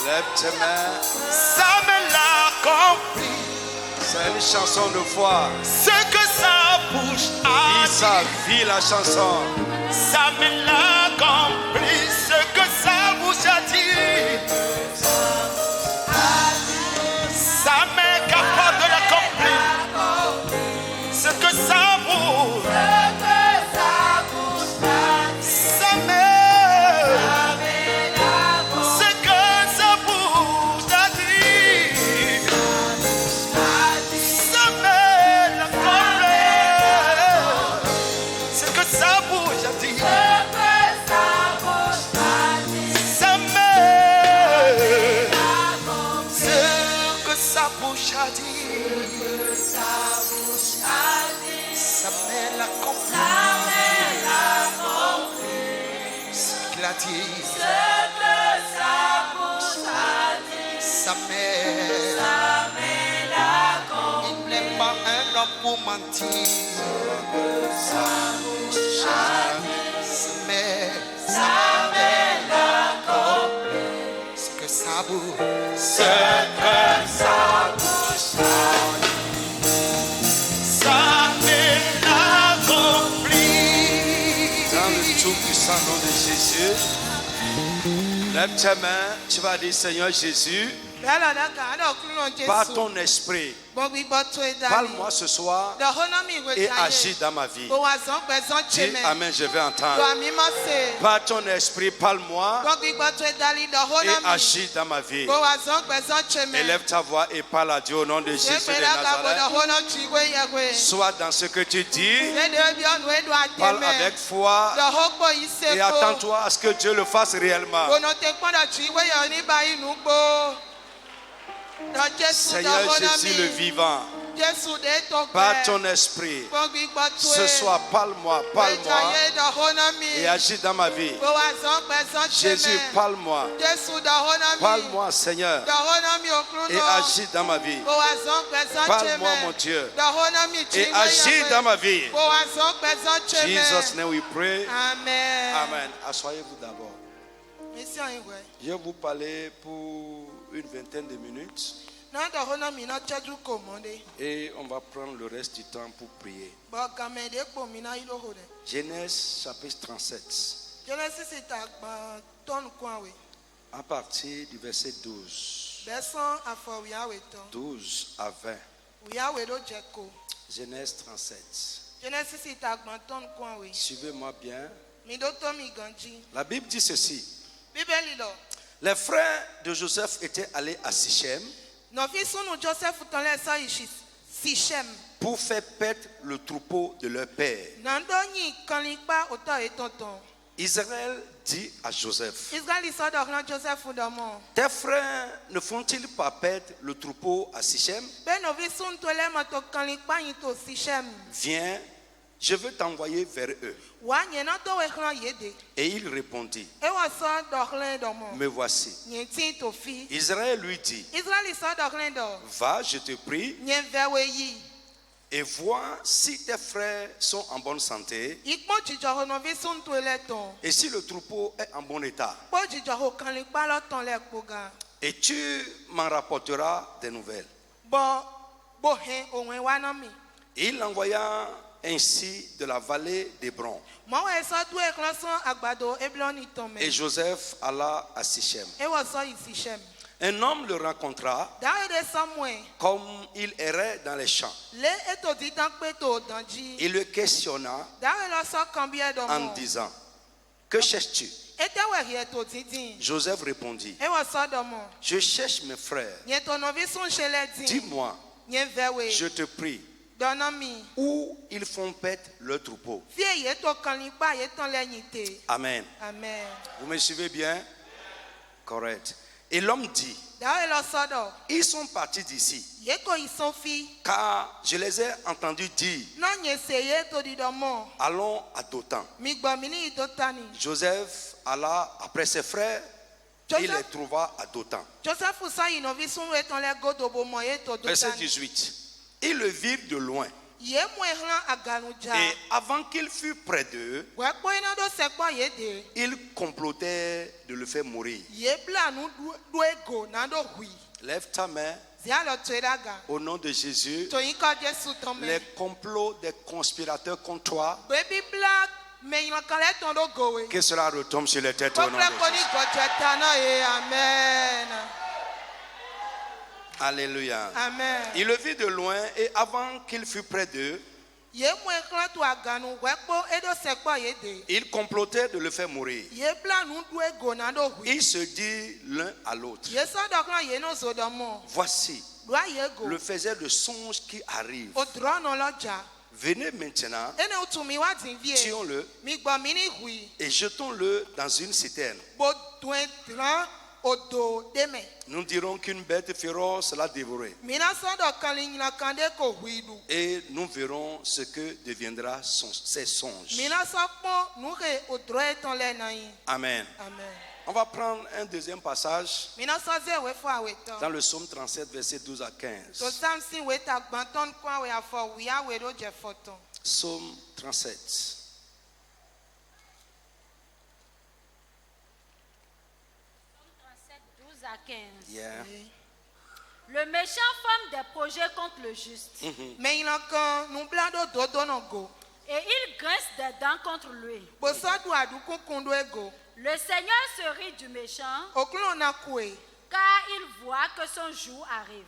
Lève tes mains. Ça me l'a accompli. C'est une chanson de foi. Ce que sa bouche a Vis sa dit. vie, la chanson. Ça me l'a accompli. Ce que sa bouche a dit. Ça m'est capable de l'accomplir. Ce que sa bouche. Ça m'est. Ce que sa bouche a dit. Ça m'est l'accomplir. Ce que sa bouche a dit. Ça m'est. Ce que sa bouche a dit. Ça m'est l'accomplir. Ce qu'il a dit. Ça m'est. Il n'est pas un homme pour mentir. Ça m'est. Ce que sa bouche. Ce que sa bouche a dit. Ça m'est accompli. Dans le tout puissant nom de Jésus. Lève tes mains. Tu vas dire, Seigneur Jésus, par ton esprit, parle-moi ce soir et agis dans ma vie. Dis Amen, je vais entendre. Par ton esprit, parle-moi et agis dans ma vie. Élève ta voix et parle à Dieu au nom de Jésus de Nazareth. Sois dans ce que tu dis, parle avec foi et attends-toi à ce que Dieu le fasse réellement. Seigneur Jésus le vivant, par ton esprit, ce soir, parle-moi et agis dans ma vie. Jésus, parle-moi, Seigneur, et agis dans ma vie. Parle-moi, mon Dieu, et agis dans ma vie. Jesus' name we pray. Amen. Asseyez-vous d'abord. Je vais vous parler pour une vingtaine de minutes et on va prendre le reste du temps pour prier. Genèse chapitre 37, à partir du verset 12. 12 à 20. Genèse 37. Suivez-moi bien. La Bible dit ceci. Les frères de Joseph étaient allés à Sichem pour faire paître le troupeau de leur père. Israël dit à Joseph, tes frères ne font-ils pas perdre le troupeau à Sichem? Viens, je veux t'envoyer vers eux. Et il répondit, me voici. Israël lui dit, va, je te prie, et vois si tes frères sont en bonne santé et si le troupeau est en bon état. Et tu m'en rapporteras des nouvelles. Et il l'envoya ainsi de la vallée d'Hébron. Et Joseph alla à Sichem. Un homme le rencontra comme il errait dans les champs. Il le questionna en disant, que cherches-tu? Joseph répondit, je cherche mes frères. Dis-moi, je te prie, où ils font paître leur troupeau. Amen. Vous me suivez bien? Correct. Et l'homme dit, ils sont partis d'ici, car je les ai entendus dire, allons à Dothan. Joseph alla après ses frères, il les trouva à Dothan. Verset 18. Ils le virent de loin Et avant qu'il fût près d'eux, ils complotaient de le faire mourir. Lève ta main. Au nom de Jésus, les complots des conspirateurs contre toi, que cela retombe sur les têtes au nom de Jésus. Amen. Alléluia. Amen. Il le vit de loin et avant qu'il fût près d'eux, ils complotaient de le faire mourir. Ils se disent l'un à l'autre, voici, le faisait de songes qui arrivent. Venez maintenant, tuons-le et jetons-le dans une citerne. Nous dirons qu'une bête féroce l'a dévoré. Et nous verrons ce que deviendra ces songes. Amen. On va prendre un deuxième passage dans le psaume 37, verset 12 à 15. Psaume 37. À 15. Yeah. Le méchant forme des projets contre le juste. Et il grince des dents contre lui. Le Seigneur se rit du méchant, car il voit que son jour arrive.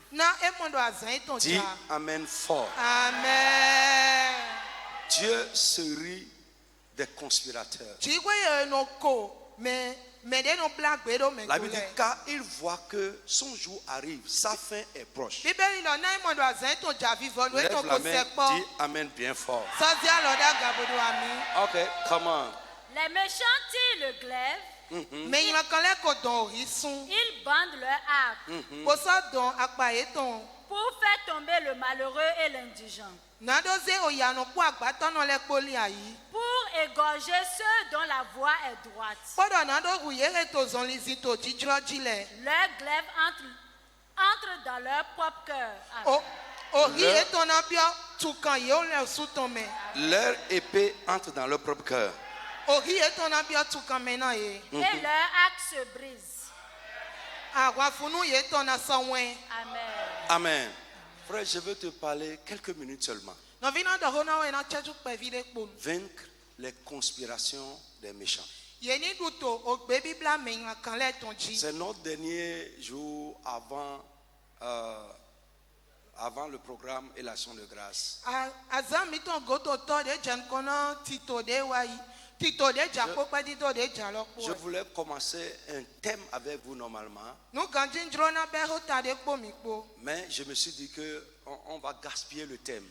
Dis Amen fort. Amen. Dieu se rit des conspirateurs. La Bible dit car il voit que son jour arrive, sa fin est proche. Lève la main, dis Amen bien fort. Ok, come on. Les méchants tirent le glaive. Ils bandent leur arc pour faire tomber le malheureux et l'indigent, pour égorger ceux dont la voie est droite. Leur glaive entre dans leur propre cœur. Leur épée entre dans leur propre cœur. Et leur arc se brise. Amen. Amen. Frère, je veux te parler quelques minutes seulement. Vaincre les conspirations des méchants. C'est notre dernier jour avant le programme et l'action de grâce. Je voulais commencer un thème avec vous normalement, mais je me suis dit que on va gaspiller le thème.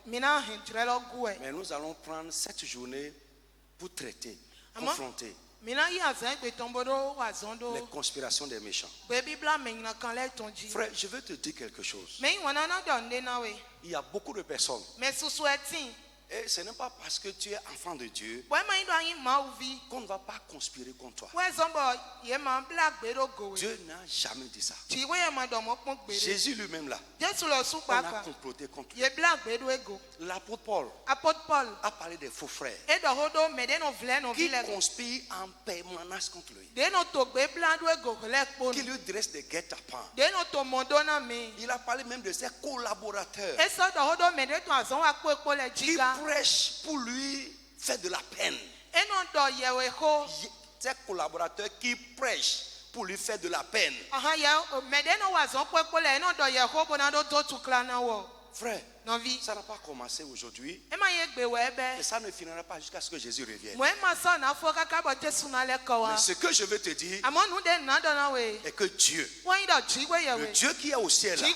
Mais nous allons prendre cette journée pour traiter, confronter les conspirations des méchants. Frère, je veux te dire quelque chose. Il y a beaucoup de personnes. Et ce n'est pas parce que tu es enfant de Dieu qu'on ne va pas conspirer contre toi. Dieu n'a jamais dit ça. Jésus lui-même là, on a comploté contre lui. L'apôtre Paul a parlé des faux frères qui conspirent en permanence contre lui, qui lui dressent des guet-apens. Il a parlé même de ses collaborateurs qui prêchent pour lui faire de la peine. Ses collaborateurs qui prêchent pour lui faire de la peine. Frère, ça n'a pas commencé aujourd'hui et ça ne finira pas jusqu'à ce que Jésus revienne. Mais ce que je veux te dire est que Dieu, le Dieu qui est au ciel là,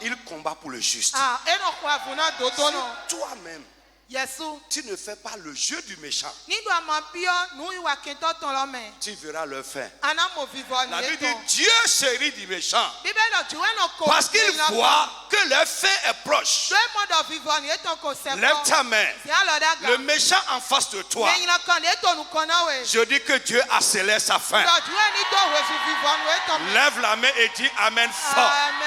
il combat pour le juste. Si toi-même tu ne fais pas le jeu du méchant, tu verras leur fin. La Bible dit Dieu se rit du méchant parce qu'il voit que leur fin est proche. Lève ta main. Le méchant en face de toi, je dis que Dieu accélère sa fin. Lève la main et dis Amen fort. Amen.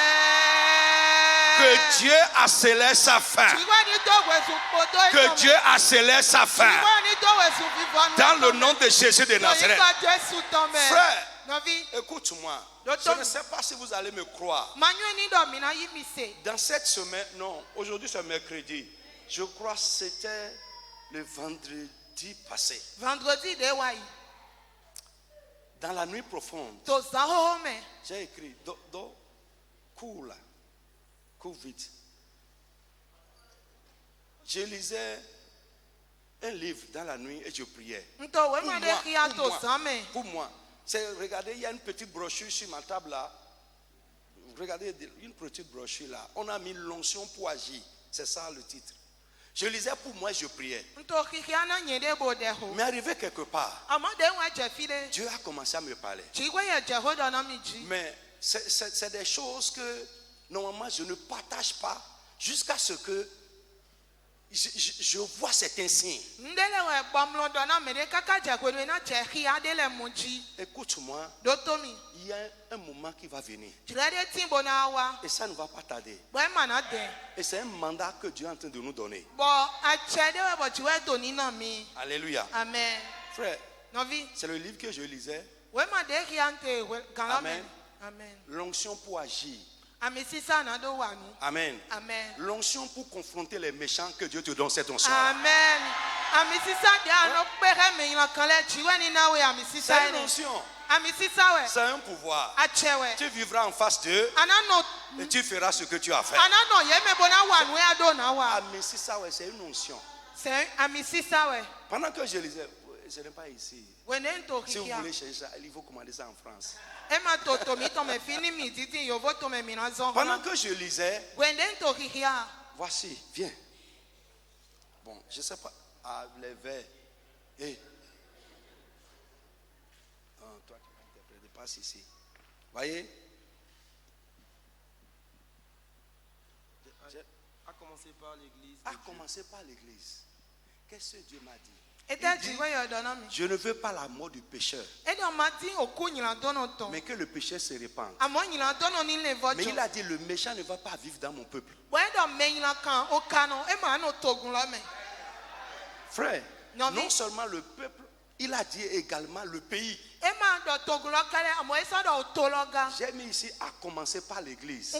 Que Dieu accélère sa fin. Que Dieu accélère sa fin. Dans le nom de Jésus de Nazareth. Frère, écoute-moi. Je ne sais pas si vous allez me croire. Dans cette semaine, non, aujourd'hui c'est mercredi. Je crois que c'était le vendredi passé. Vendredi de Hawaï. Dans la nuit profonde, j'ai écrit, cours vite. Je lisais un livre dans la nuit et je priais. Pour moi. Regardez, il y a une petite brochure sur ma table là. Regardez, une petite brochure là. On a mis l'onction pour agir. C'est ça le titre. Je lisais pour moi et je priais. Mais arrivé quelque part, Dieu a commencé à me parler. Mais c'est des choses que normalement je ne partage pas jusqu'à ce que je vois certains signes. Écoute-moi, il y a un moment qui va venir. Et ça ne va pas tarder. Et c'est un mandat que Dieu est en train de nous donner. Alléluia. Amen. Frère, c'est le livre que je lisais. Amen. L'onction pour agir. Amen. Amen. L'onction pour confronter les méchants que Dieu te donne cette onction. Amen. C'est une onction. C'est un pouvoir. Tu vivras en face d'eux et tu feras ce que tu as fait. C'est une onction. Pendant que je lisais, je n'ai pas ici. Si vous voulez chercher ça, il faut commander ça en France. Pendant que je lisais, voici, viens. Bon, je ne sais pas. Ah, les vers. Hey. Oh, toi qui vas interpréter, passe ici. Voyez? A commencé par l'église. A commencé par l'église. Qu'est-ce que Dieu m'a dit? Il dit, je ne veux pas la mort du pécheur, mais que le pécheur se répande. Mais il a dit, le méchant ne va pas vivre dans mon peuple. Frère, non seulement le peuple, il a dit également le pays. J'ai mis ici à commencer par l'église.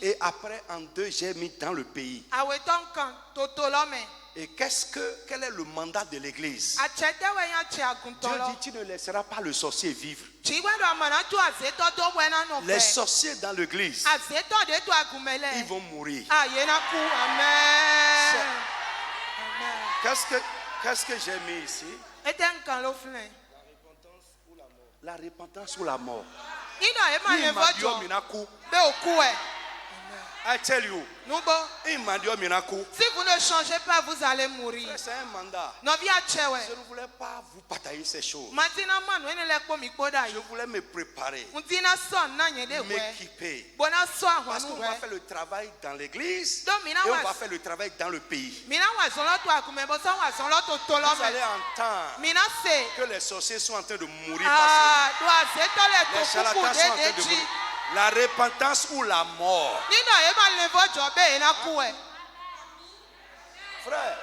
Et après en deux, j'ai mis dans le pays. Et quel est le mandat de l'église? Dieu dit, tu ne laisseras pas le sorcier vivre. Les sorciers dans l'église, ils vont mourir. Qu'est-ce que j'ai mis ici? La repentance ou la mort. I tell you. Si vous ne changez pas, vous allez mourir. C'est un mandat. Je ne voulais pas vous partager ces choses. Je voulais me préparer, m'équiper. Parce qu'on va faire le travail dans l'église et on va faire le travail dans le pays. Vous allez entendre que les sorciers sont en train de mourir. Les charlatans sont en train de mourir. La repentance ou la mort. Frère,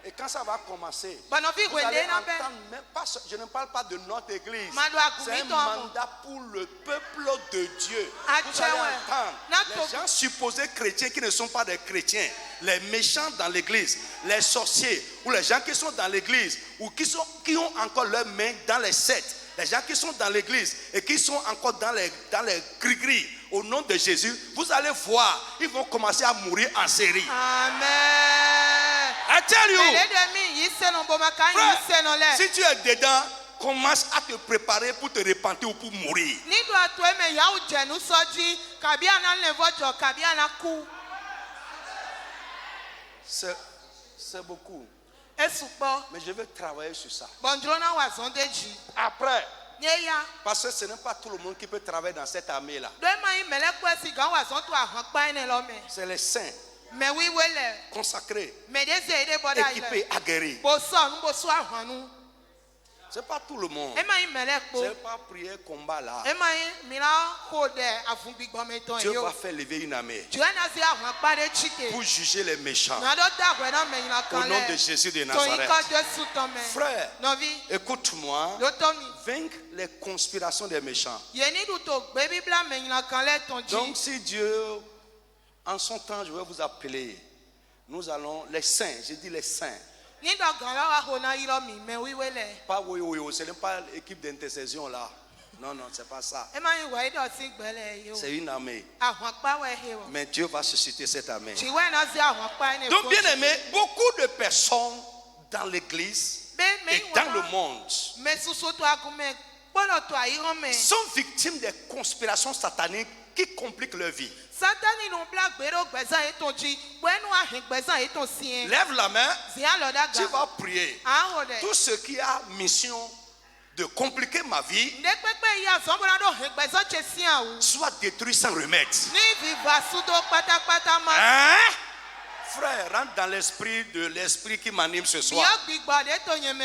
et quand ça va commencer, vous allez entendre, même pas, je ne parle pas de notre église, c'est un mandat pour le peuple de Dieu. Vous allez entendre les gens supposés chrétiens qui ne sont pas des chrétiens, les méchants dans l'église, les sorciers, ou les gens qui sont dans l'église, ou qui ont encore leurs mains dans les sectes. Les gens qui sont dans l'église et qui sont encore dans les gris-gris, au nom de Jésus, vous allez voir, ils vont commencer à mourir en série. Amen. I tell you. Frère, si tu es dedans, commence à te préparer pour te repentir ou pour mourir. C'est beaucoup. Mais je vais travailler sur ça. Après, parce que ce n'est pas tout le monde qui peut travailler dans cette armée-là. C'est les saints, consacrés, équipés, aguerris. C'est pas tout le monde. C'est pas prier combat là. Dieu va faire lever une armée pour juger les méchants. Au nom de Jésus de Nazareth. Frère, écoute-moi. Vaincre les conspirations des méchants. Donc si Dieu, en son temps, je vais vous appeler, nous allons, les saints, je dis les saints. Pas oui, c'est même pas l'équipe d'intercession là. Non, c'est pas ça. C'est une armée. Mais Dieu va susciter cette armée. Donc, bien aimé, beaucoup de personnes dans l'église et dans le monde sont victimes des conspirations sataniques qui compliquent leur vie. Lève la main, tu vas prier. Tout ce qui a mission de compliquer ma vie soit détruit sans remède. Hein? Frère, rentre dans l'esprit qui m'anime ce soir.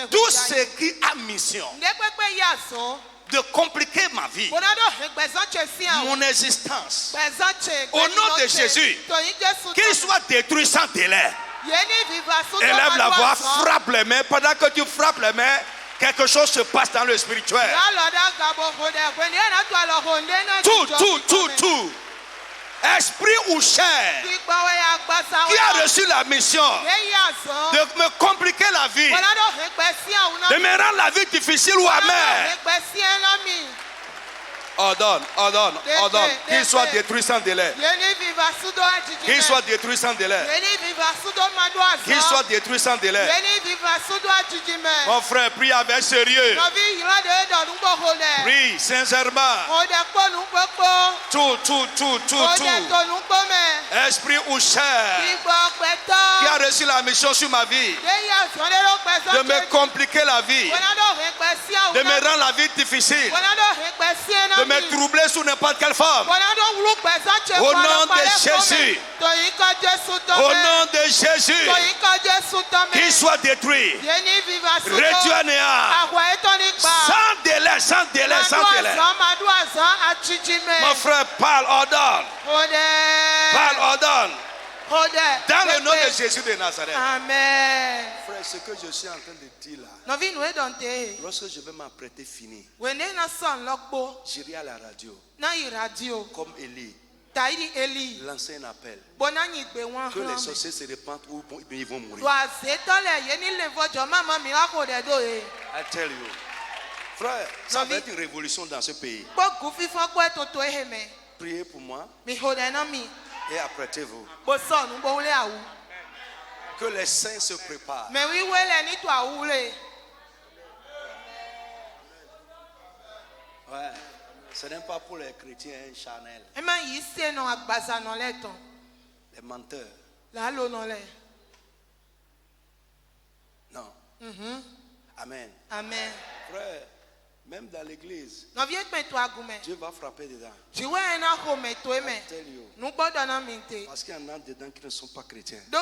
Tout ce qui a mission de compliquer ma vie, mon existence, au nom de Jésus, qu'il soit détruit sans délai. Élève la voix, frappe les mains. Pendant que tu frappes les mains, quelque chose se passe dans le spirituel. Tout. Esprit ou chair qui a reçu la mission de me compliquer la vie, de me rendre la vie difficile ou amère, ordonne, qu'il soit détruit sans délai. Qu'il soit détruit sans délai. Qu'il soit détruit sans délai. Mon frère, prie avec sérieux. Prie sincèrement. Tout. Esprit ou chair qui a reçu la mission sur ma vie de me compliquer la vie, de me rendre la vie difficile, de me troubler sous n'importe quelle forme. Au nom de Jésus. Au nom de Jésus. Qu'il soit détruit. Réduit à néant. Sans délai. Mon frère, parle, ordonne. Dans le nom de Jésus de Nazareth. Amen. Frère, ce que je suis en train de dire là, lorsque je vais m'apprêter finir, j'irai à la radio comme Élie. Lancer un appel que les sorciers se répandent ou ils vont mourir. I tell you, frère, ça va être une révolution dans ce pays. Priez pour moi et apprêtez-vous. Que les saints se préparent. Ouais. Ce n'est pas pour les chrétiens charnels. Les menteurs. Non. Amen. Frère, même dans l'église, Dieu va frapper dedans. I tell you. Parce qu'il y en a dedans qui ne sont pas chrétiens. Je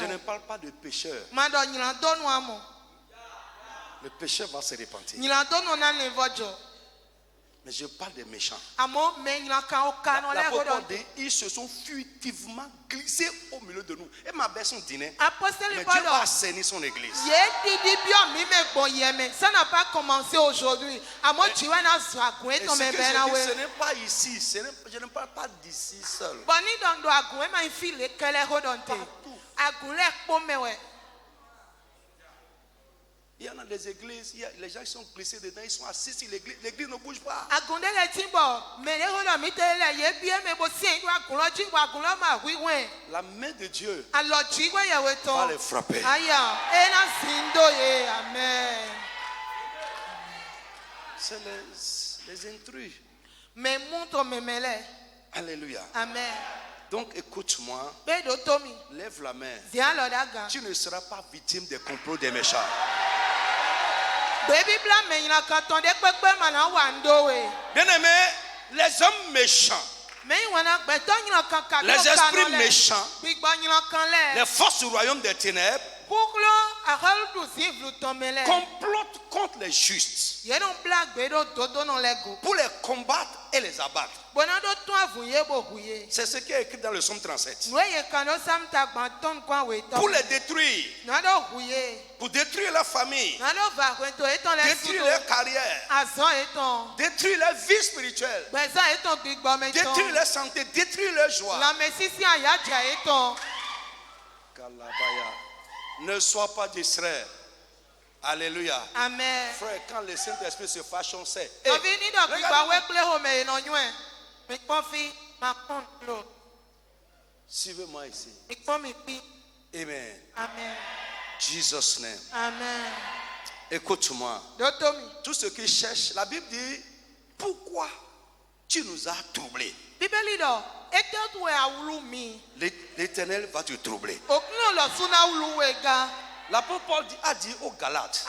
ne parle pas de pécheurs. Le péché va se repentir. Mais je parle des méchants. La plupart d'eux, ils se sont fugitivement glissés au milieu de nous. Et ma belle son dîner. Mais Dieu va assainir son église. Ça n'a pas commencé aujourd'hui. Ce n'est pas ici. Je ne parle pas d'ici seul. Partout. Il y en a des églises, les gens qui sont glissés dedans, ils sont assis sur l'église, l'église ne bouge pas. La main de Dieu va les frapper. C'est les intrus. Alléluia. Amen. Donc écoute-moi, lève la main. Tu ne seras pas victime des complots des méchants. Bien aimé, les hommes méchants, les esprits méchants, les forces du royaume des ténèbres complotent contre les justes pour les combattre et les abattre. C'est ce qui est écrit dans le psaume 37. Pour les détruire, pour détruire leur famille, détruire leur carrière, détruire leur vie spirituelle, détruire leur santé, détruire leur joie. Ne sois pas distrait. Alléluia. Amen. Frère, quand le Saint-Esprit se fâche, on sait. Suivez-moi ici. Amen. Amen. Jesus name. Amen. Écoute-moi. Tout ce qui cherche, la Bible dit, pourquoi tu nous as troublés? L'Éternel va te troubler. L'apôtre Paul a dit aux Galates,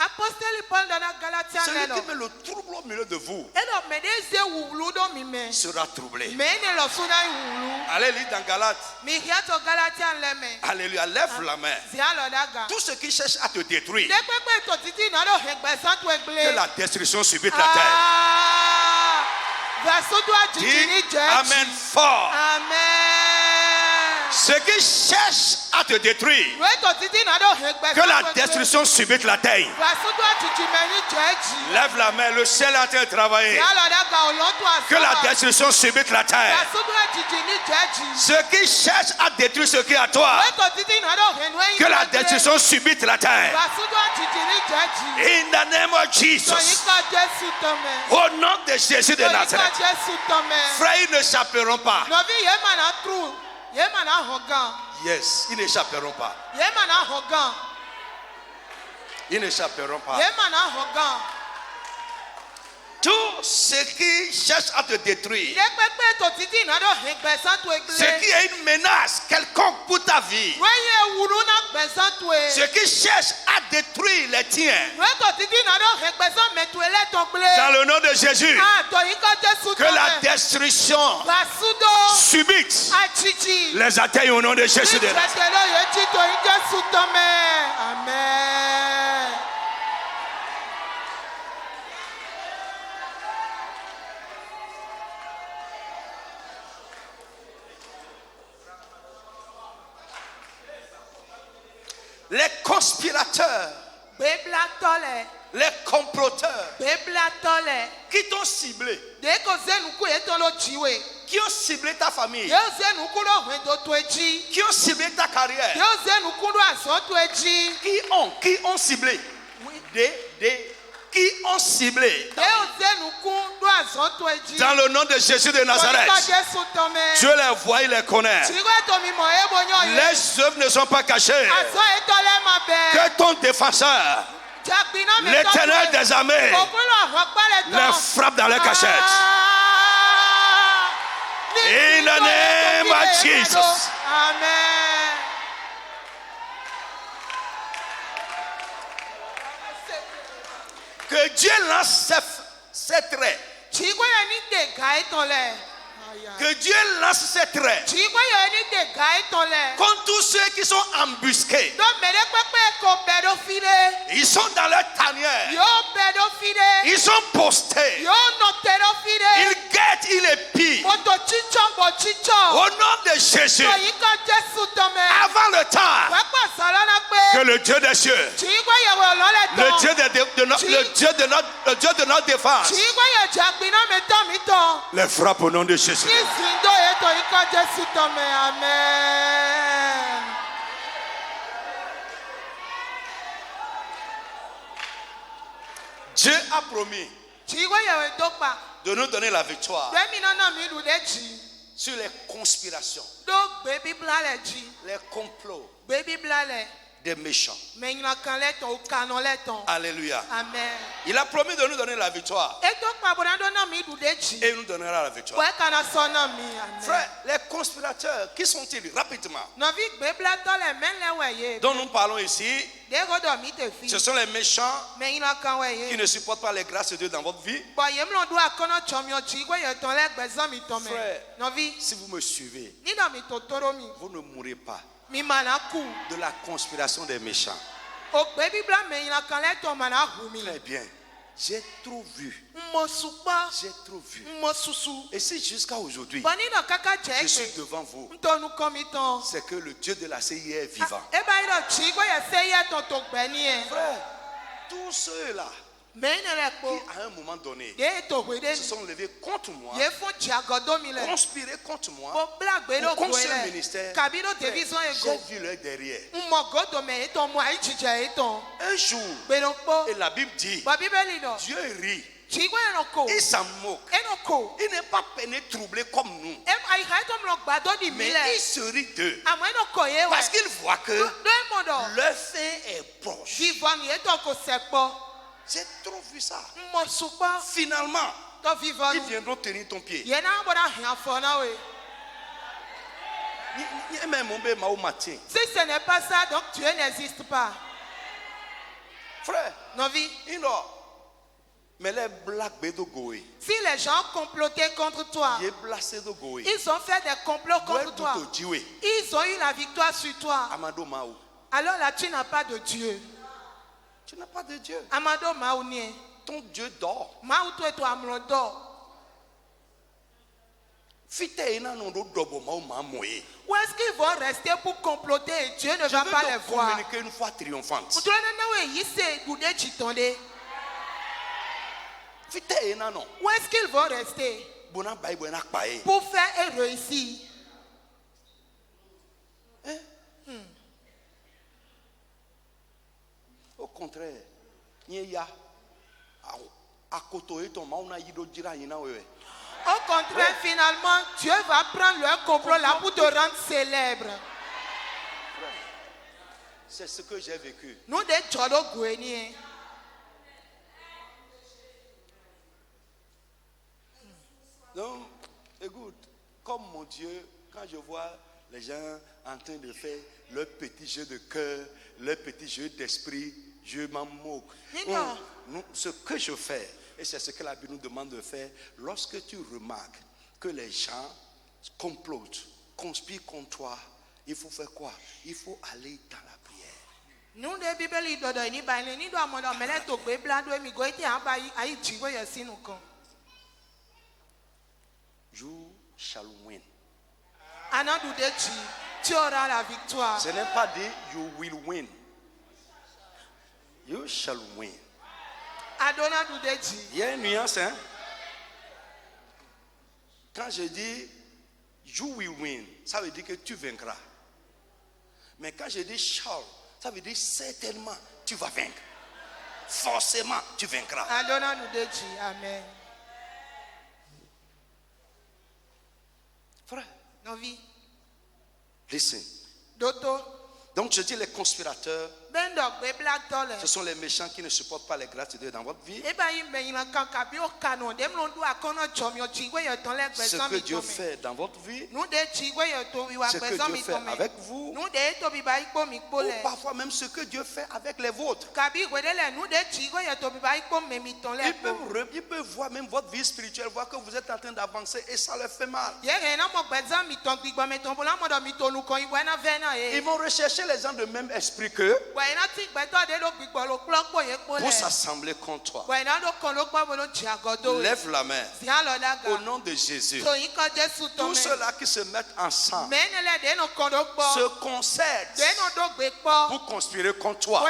celui qui met le trouble au milieu de vous sera troublé. Allez lire dans Galates. Alléluia, lève la main. Tout ce qui cherche à te détruire, que la destruction subite la terre. Dis Amen fort. Ceux qui cherchent à te détruire, que la destruction subite la terre. Lève la main, le ciel est en train de travailler. Que la destruction subite la terre. Ceux qui cherchent à détruire ce qui est à toi, que la destruction subite la terre. In the name of Jesus. Au nom de Jésus de Nazareth. Frères, ils n'échapperont pas. Yes, ils n'échapperont pas. Ils n'échapperont pas. Tout ce qui cherche à te détruire, ce qui est une menace quelconque pour ta vie, ce qui cherche à détruire les tiens, dans le nom de Jésus, que la destruction subite les atteigne au nom de Jésus de Nazareth. Amen. Les conspirateurs, les comploteurs qui t'ont ciblé, qui ont ciblé ta famille, qui ont ciblé ta carrière, qui ont ciblé, qui ont ciblé dans le nom de Jésus de Nazareth. Dieu les voit, il les connaît. Les œuvres ne sont pas cachées. Que ton défenseur, l'Éternel des armées, les frappe dans les cachettes. In the name of Jesus. Amen. Que Dieu lance ses traits. Que Dieu lance ses traits contre tous ceux qui sont embusqués. Ils sont dans leur tanière. Ils sont postés. Ils guettent, ils épient. Au nom de Jésus, avant le temps, que le Dieu des cieux, le Dieu de notre défense, les frappe au nom de Jésus. Amen. Dieu a promis de nous donner la victoire sur les conspirations, les complots des méchants. Alléluia. Amen. Il a promis de nous donner la victoire et il nous donnera la victoire. Frère, les conspirateurs, qui sont-ils rapidement dont nous parlons ici? Ce sont les méchants qui ne supportent pas les grâces de Dieu dans votre vie. Frère, si vous me suivez, vous ne mourrez pas de la conspiration des méchants. Très bien. J'ai trop vu. J'ai trop vu. Et si jusqu'à aujourd'hui, je suis devant vous, c'est que le Dieu de la CIE est vivant. Frère, tous ceux-là qui, à un moment donné, se sont levés contre moi, conspiré contre moi, contre ce ministère, j'ai vu leur derrière. Un jour, et la Bible dit, Dieu rit. Il s'en moque. Il n'est pas peiné troublé comme nous. Mais il se rit d'eux. Parce qu'il voit que leur fin est proche. J'ai trop vu ça. Finalement, ils viendront tenir ton pied. Si ce n'est pas ça, donc Dieu n'existe pas. Frère, mais les blagues si les gens complotaient contre toi, ils ont fait des complots contre toi, ils ont eu la victoire sur toi, alors là tu n'as pas de Dieu. Tu n'as pas de Dieu. Ton Dieu dort. Où est-ce qu'ils vont rester pour comploter et Dieu ne va pas les voir? Communiquer une foi triomphante. Où est-ce qu'ils vont rester pour faire et réussir? Au contraire, finalement, Dieu va prendre leur complot là pour te rendre célèbre. C'est ce que j'ai vécu. Nous des Tcholo Gouéniens. Donc, écoute, comme mon Dieu, quand je vois les gens en train de faire leur petit jeu de cœur, leur petit jeu d'esprit, je m'en moque. Ce que je fais, et c'est ce que la Bible nous demande de faire, lorsque tu remarques que les gens complotent, conspirent contre toi, il faut faire quoi? Il faut aller dans la prière. You shall win. Tu auras la victoire. Ce n'est pas dit you will win. You shall win. Il y a une nuance, hein? Quand je dis you will win, ça veut dire que tu vaincras. Mais quand je dis shall, ça veut dire certainement tu vas vaincre. Forcément tu vaincras. Amen. Frère, listen. Donc je dis les conspirateurs, ce sont les méchants qui ne supportent pas les grâces de Dieu dans votre vie. Ce que Dieu fait dans votre vie, ce que Dieu fait avec vous, ou parfois même ce que Dieu fait avec les vôtres. Ils peuvent voir même votre vie spirituelle, voir que vous êtes en train d'avancer et ça leur fait mal. Ils vont rechercher les gens de même esprit qu'eux pour s'assembler contre toi. Lève la main au nom de Jésus. Tous ceux-là qui se mettent ensemble se concèdent pour conspirer contre toi.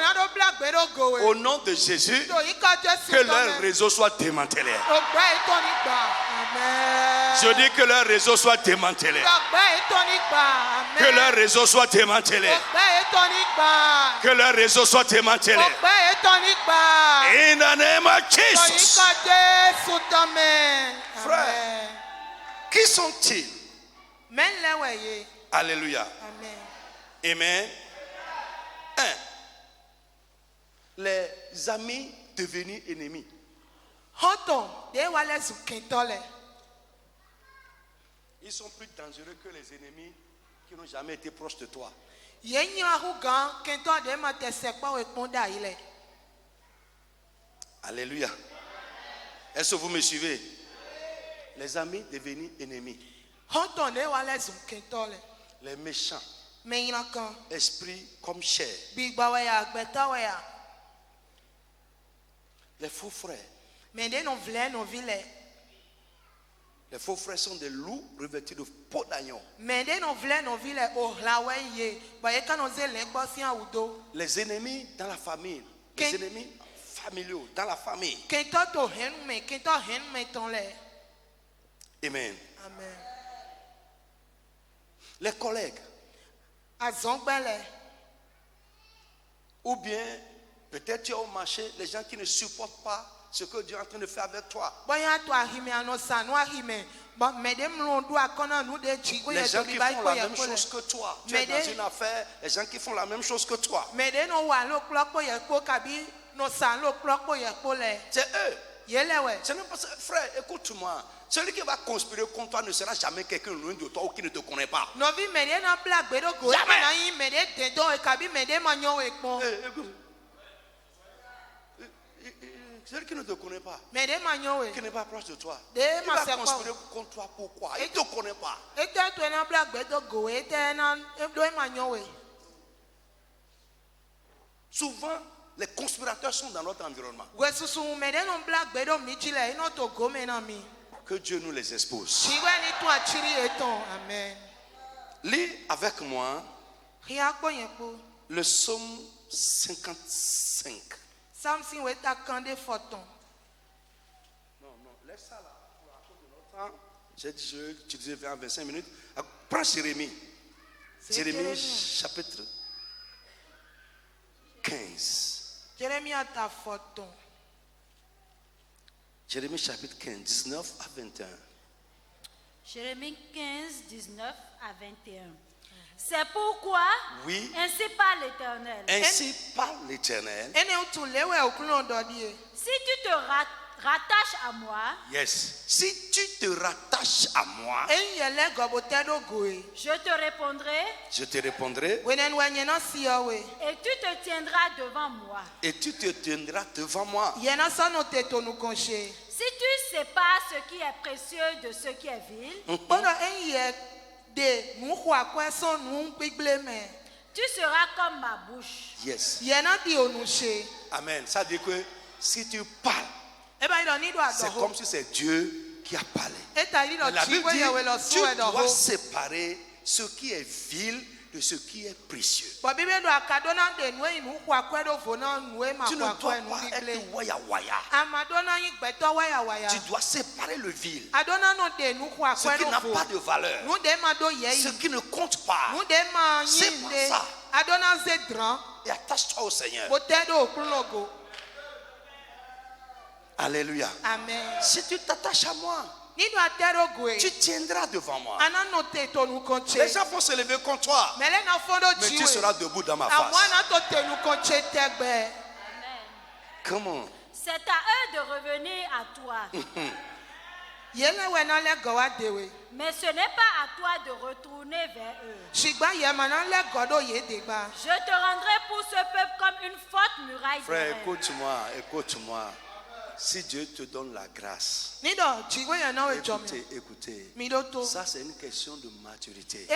Au nom de Jésus, que leur réseau soit démantelé. Je dis que leur réseau soit démantelé. Que leur réseau soit démantelé. Que leur réseau soit démantelé. In the name of Jesus. Frère, qui sont-ils? Alléluia. Amen. Les amis devenus ennemis. Ils sont plus dangereux que les ennemis qui n'ont jamais été proches de toi. Alléluia. Est-ce que vous me suivez? Les amis devenus ennemis. Les méchants esprit comme chair. Les faux frères. Les faux frères sont des loups revêtus de peau d'agneau. Les ennemis dans la famille. Les ennemis familiaux dans la famille. Amen. Amen. Les collègues. Ou bien, peut-être tu es au marché, les gens qui ne supportent pas ce que Dieu est en train de faire avec toi. Les gens qui font la même chose que toi. Tu es dans une affaire, les gens qui font la même chose que toi. C'est eux. Ce n'est pas ça. Frère, écoute-moi. Celui qui va conspirer contre toi ne sera jamais quelqu'un loin de toi ou qui ne te connaît pas. Jamais. Celui qui ne te connaît pas, qui n'est pas proche de toi, il va conspirer contre toi. Pourquoi? Il ne te connaît pas. Souvent, les conspirateurs sont dans notre environnement. Que Dieu nous les expose. Amen. Lis avec moi le psaume 55. Non, laisse ça là. J'ai dit, je vais utiliser 20 à 25 minutes. Prends Jérémie. Jérémie chapitre 15. Jérémie chapitre 15, 19 à 21. Jérémie 15, 19 à 21. C'est pourquoi, oui, ainsi parle l'Éternel. Ainsi parle l'Éternel. Si tu te rattaches à moi, yes, si tu te rattaches à moi, je te répondrai. Je te répondrai. Et tu te tiendras devant moi. Et tu te tiendras devant moi. Si tu sépares ce qui est précieux de ce qui est vil, tu seras comme ma bouche. Yes. Amen. Ça dit que si tu parles, c'est comme si c'est Dieu qui a parlé. La Bible dit, tu dois séparer ce qui est vil de ce qui est précieux. Tu ne dois pas être waya. Tu dois séparer le vil. Ce qui n'a pas de valeur. Ce qui ne compte pas. Sépare ça. Et attache-toi au Seigneur. Alléluia. Amen. Si tu t'attaches à moi, tu tiendras devant moi. Les gens vont se lever contre toi, mais tu seras debout dans ma face. Amen. Comment? C'est à eux de revenir à toi. Mais ce n'est pas à toi de retourner vers eux. Je te rendrai pour ce peuple comme une forte muraille. Frère, écoute-moi. Si Dieu te donne la grâce, écoutez, ça c'est une question de maturité,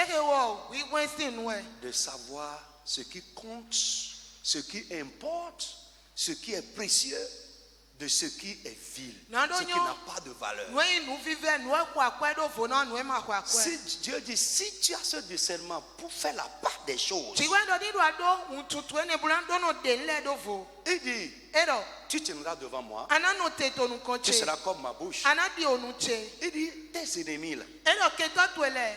de savoir ce qui compte, ce qui importe, ce qui est précieux, de ce qui est vil, ce qui n'a pas de valeur. Si Dieu dit, si tu as ce discernement pour faire la part des choses, il dit, tu tiendras devant moi, tu seras comme ma bouche. Il dit, tes ennemis là,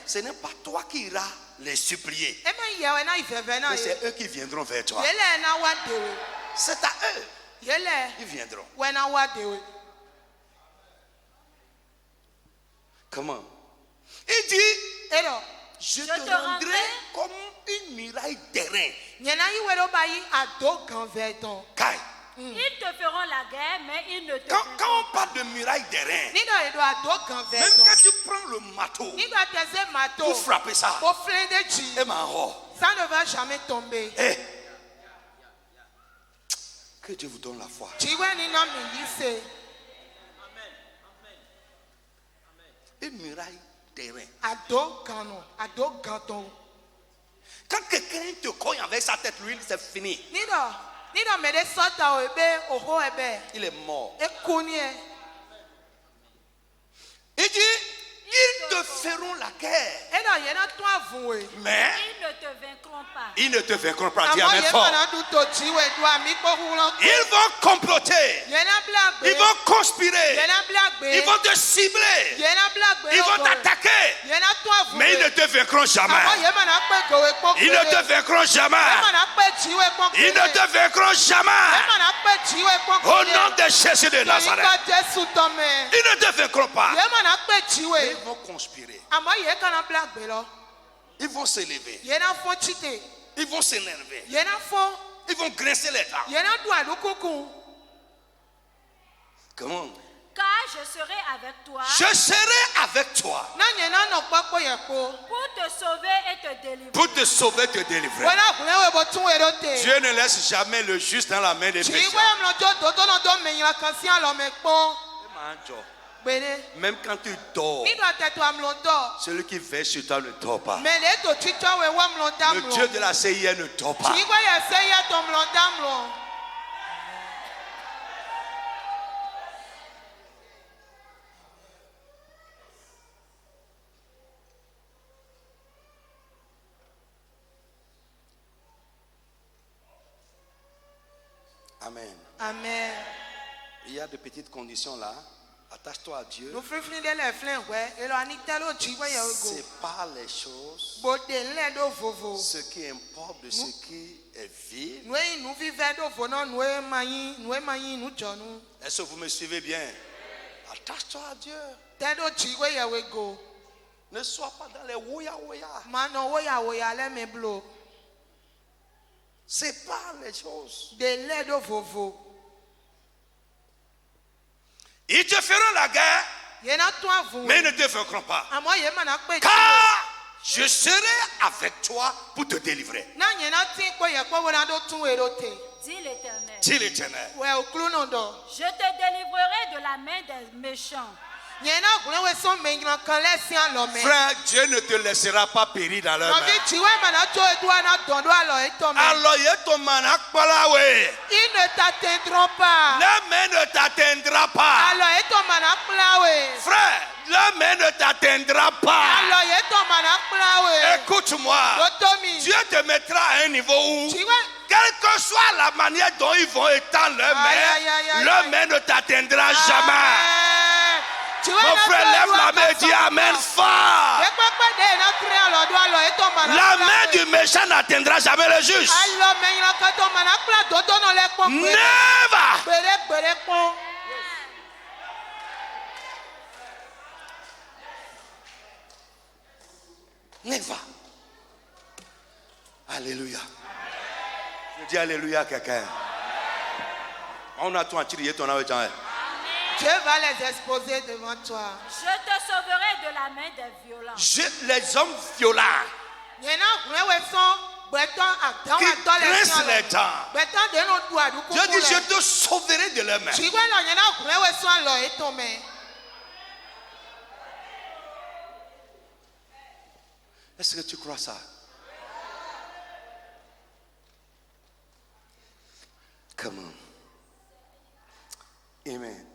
ce n'est pas toi qui iras les supplier, mais c'est eux qui viendront vers toi. C'est à eux. Ils viendront. Comment? Il dit, je te rendrai comme une muraille d'airain. Ils te feront la guerre, mais ils ne te Quand on parle de muraille d'airain, même quand tu prends le marteau pour frapper ça, ça ne va jamais tomber. Que Dieu vous donne la foi. Une muraille d'airain. Quand quelqu'un te cogne avec sa tête, l'huile, c'est fini. Il est mort. Il dit, ils te feront la guerre. Mais ils ne te vaincront pas. Dis amen fort. Ils vont comploter. Ils vont conspirer. Ils vont te cibler. Ils vont t'attaquer. Mais ils ne te vaincront jamais. Ils ne te vaincront jamais. Ils ne te vaincront jamais. Au nom de Jésus de Nazareth. Ils ne te vaincront pas. Ils vont conspirer. Ils vont s'élever. Ils vont s'énerver. Ils vont grincer les dents. Comment? Car je serai avec toi. Je serai avec toi. Pour te sauver et te délivrer. Pour te sauver et te délivrer. Dieu ne laisse jamais le juste dans la main des pécheurs. Même quand tu dors, celui qui veille sur toi ne dort pas. Le Dieu de la CIA ne dort pas. Amen. Amen. Il y a de petites conditions là. Attache-toi à Dieu. C'est pas les choses. Ce qui importe de ce qui est vil. Est-ce que vous me suivez bien? Attache-toi à Dieu. Ne sois pas dans les woya woya. C'est pas les choses. Ils te feront la guerre, mais ils ne te vaincront pas. Car je serai avec toi pour te délivrer. Dit l'Éternel. Dit l'Éternel. Je te délivrerai de la main des méchants. Frère, Dieu ne te laissera pas périr dans leur main. Alors, ils ne t'atteindront pas. La main ne t'atteindra pas. Frère, la main ne t'atteindra pas. Écoute-moi. Dieu te mettra à un niveau où, quelle que soit la manière dont ils vont étendre leur main ne t'atteindra jamais. Mon frère, lève la main et dis amen fort. La main du méchant n'atteindra jamais le juste. Never. Never. Alléluia. Je dis alléluia à quelqu'un. On a tout en tiré ton âme. Dieu va les exposer devant toi. Je te sauverai de la main des violents. Les hommes violents qui grincent les dents. Dieu dit je te sauverai de leurs mains. Est-ce que tu crois ça? Comment? Amen.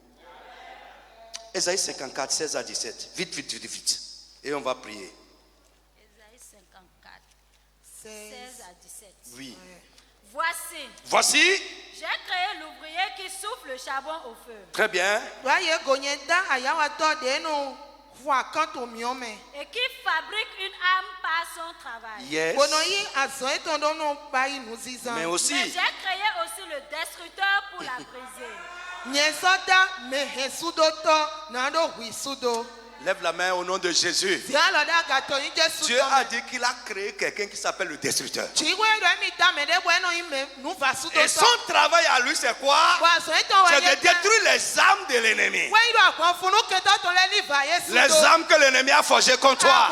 Ésaïe 54, 16 à 17. Vite. Et on va prier. Ésaïe 54, 16 à 17. Oui. Voici. J'ai créé l'ouvrier qui souffle le charbon au feu. Très bien. Et qui fabrique une âme par son travail. Yes. Mais aussi. Mais j'ai créé aussi le destructeur pour la briser. Lève la main au nom de Jésus. Dieu a dit qu'il a créé quelqu'un qui s'appelle le destructeur. Et son travail à lui c'est quoi? C'est de détruire les âmes de l'ennemi. Les âmes que l'ennemi a forgées contre toi.